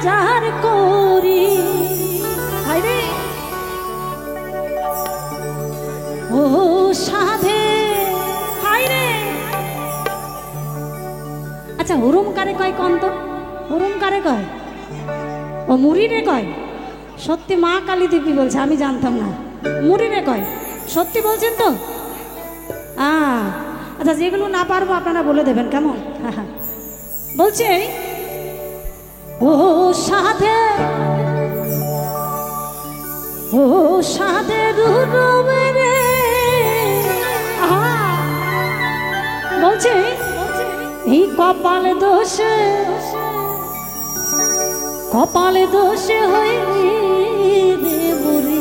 বাজার করি হায়রে ও সাধে হায়রে। আচ্ছা হুরুম কারে কয় কন্ত হুরুম কারে কয় ও মুড়িরে কয় সত্যি মা কালী দেবী বলছে আমি জানতাম না মুড়িরে কয় সত্যি বলছেন তো আচ্ছা যেগুলো না পারবো আপনারা বলে দেবেন কেমন বলছে ও সাধে রুরুমেরে বলছে এই কপালে দোষে হয়ে রে বুড়ি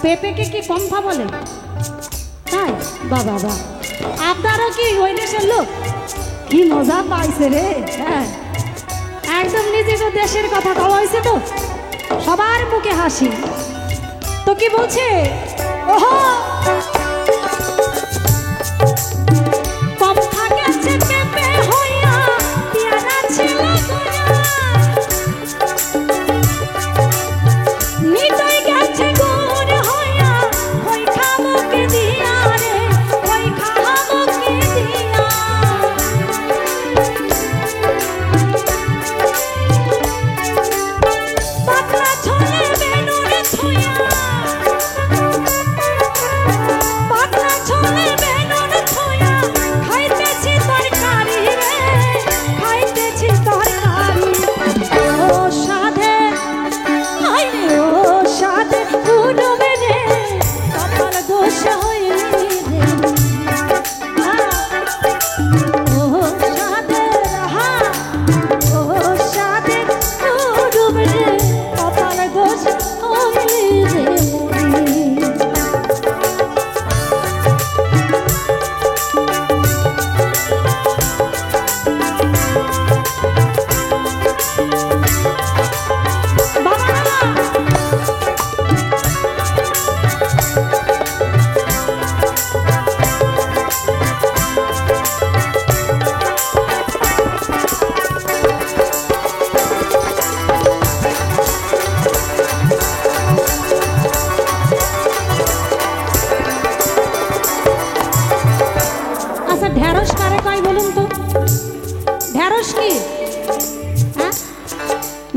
পেঁপেকে কি কম্ফা বলে তাই বাবা বা আপনারও কি ওই দেশের লোক কি মজা পাইছে রে হ্যাঁ একদম নিজেকে দেশের কথা বলা হয়েছে তো সবার মুখে হাসি তো কি বলছে ওহো কম্ফা গেছে পেঁপে হইয়া পিয়ারা ছিল গোয়া নিতই গেছে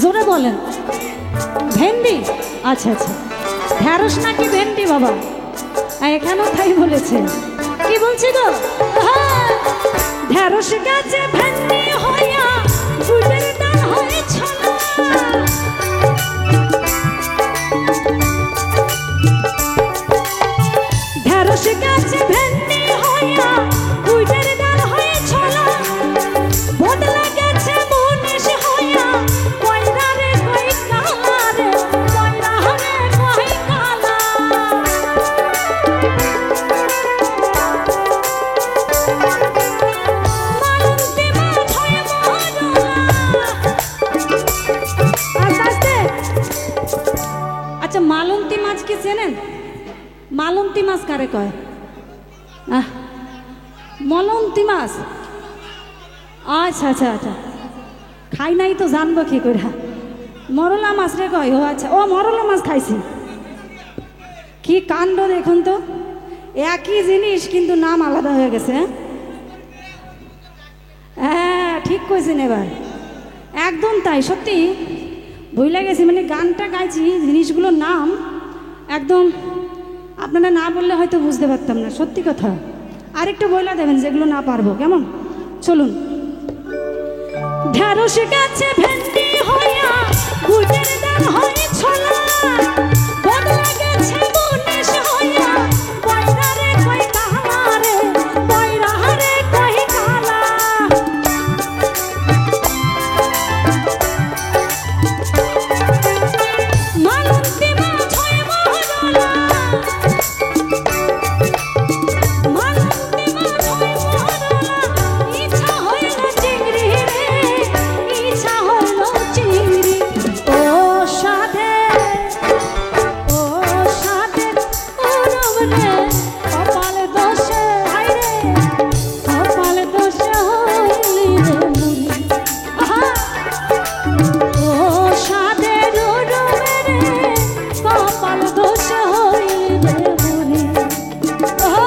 জোরে বলেন ভেন্ডি, আচ্ছা আচ্ছা, ঢ্যাঁড়স নাকি ভেন্ডি বাবা? এখানেও তাই বলেছে। কি বলছি গো? হ্যাঁ, ঢ্যাঁড়স গাছে ভেন্ডি হইয়া গুড়ের ডাল হয়ে ছলা। ঢ্যাঁড়স গাছে ভেন্ডি হইয়া গুড়ের ডাল হয়ে ছলা। বদলা গেছে মুনিশ হইয়া কইরা রে কই কালা রে, কইরা রে কই কালা। মালন্তি মাছ হয়ে মরলা। আস্তে আস্তে। আচ্ছা, মালন্তি মাছ কি চেনেন? মালন্তি মাছ কারে কয়? মলন্তি মাছ, আচ্ছা আচ্ছা আচ্ছা, খাই নাই তো জানবো কি করে। মরলা মাছ রে কয়? ও আচ্ছা, ও মরলা মাছ খাইছি। কি কাণ্ড দেখুন তো, একই জিনিস কিন্তু নাম আলাদা হয়ে গেছে। হ্যাঁ ঠিক কইছেন, এবার একদম তাই, সত্যি ভুলে গেছি। মানে গানটা গাইছি, জিনিসগুলোর নাম একদম আপনারা না বললে হয়তো বুঝতে পারতাম না, সত্যি কথা। আরেকটু বইলা দেবেন যেগুলো না পারবো, কেমন? চলুন। ঢ্যাঁড়স গাছে ভেন্ডি হইয়া গুড়ের ডাল হয়ে ছলা। বদলা গেছে মুনিশ হইয়া কইরা রে কই কালা রে, কইরা রে কই কালা। মালন্তি মাছ হয়ে মরলা। মালন্তি মাছ হয়ে মরলা। ইচ্ছা হইল চিংড়ি রে, ইচ্ছা হইল চিংড়ি। ও সাধে, ও সাধে ওরম রে, কপাল দোষে হায় রে, কপাল দোষে হইলি রে মুড়ি। আহা, ও সাধে ওরম রে, কপাল দোষে হইলি রে মুড়ি। আহা,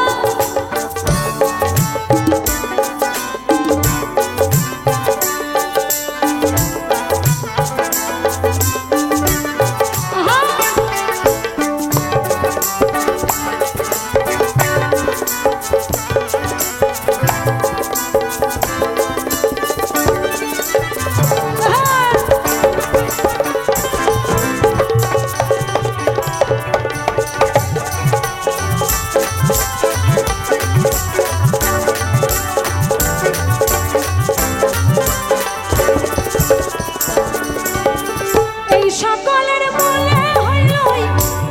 এই সকলের বলে হইল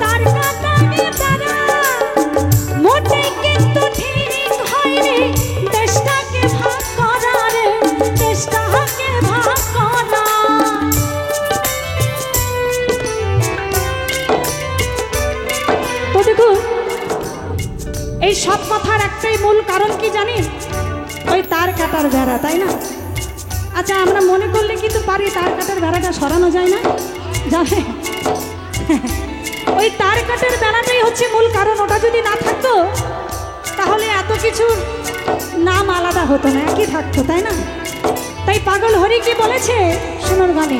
তার কাটানে তারা। মোটে কিন্তু ঠিক হয়নি দেশটাকে ভাগ করা রে, দেশটাকে ভাগ করা। তো দেখুন, এই সব কথার একটাই মূল কারণ কি জানেন? ওই তার কাটার বেড়া, তাই না? আচ্ছা, আমরা মনে করলে কিন্তু পারি তার কাটার বেড়াটা সরানো যায় না, যাবে? ওই তার কাটার বেড়াটাই হচ্ছে মূল কারণ। ওটা যদি না থাকতো তাহলে এত কিছু নাম আলাদা হতো না, একই থাকতো, তাই না? তাই পাগল হরি কি বলেছে শুনুন গানে,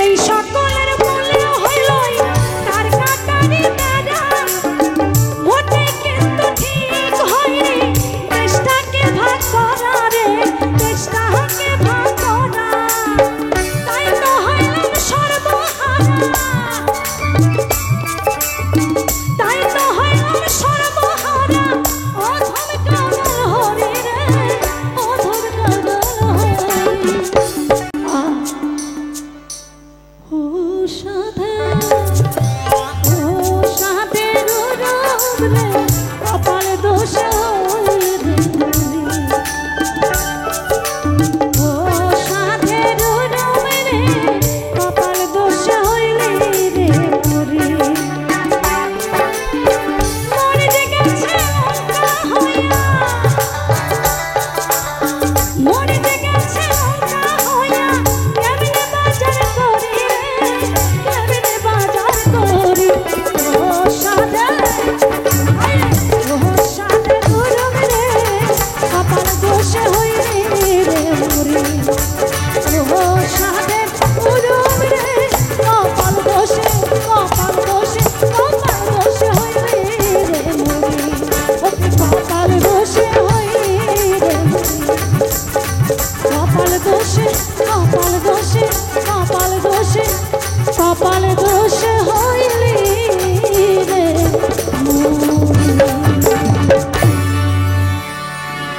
এই সকল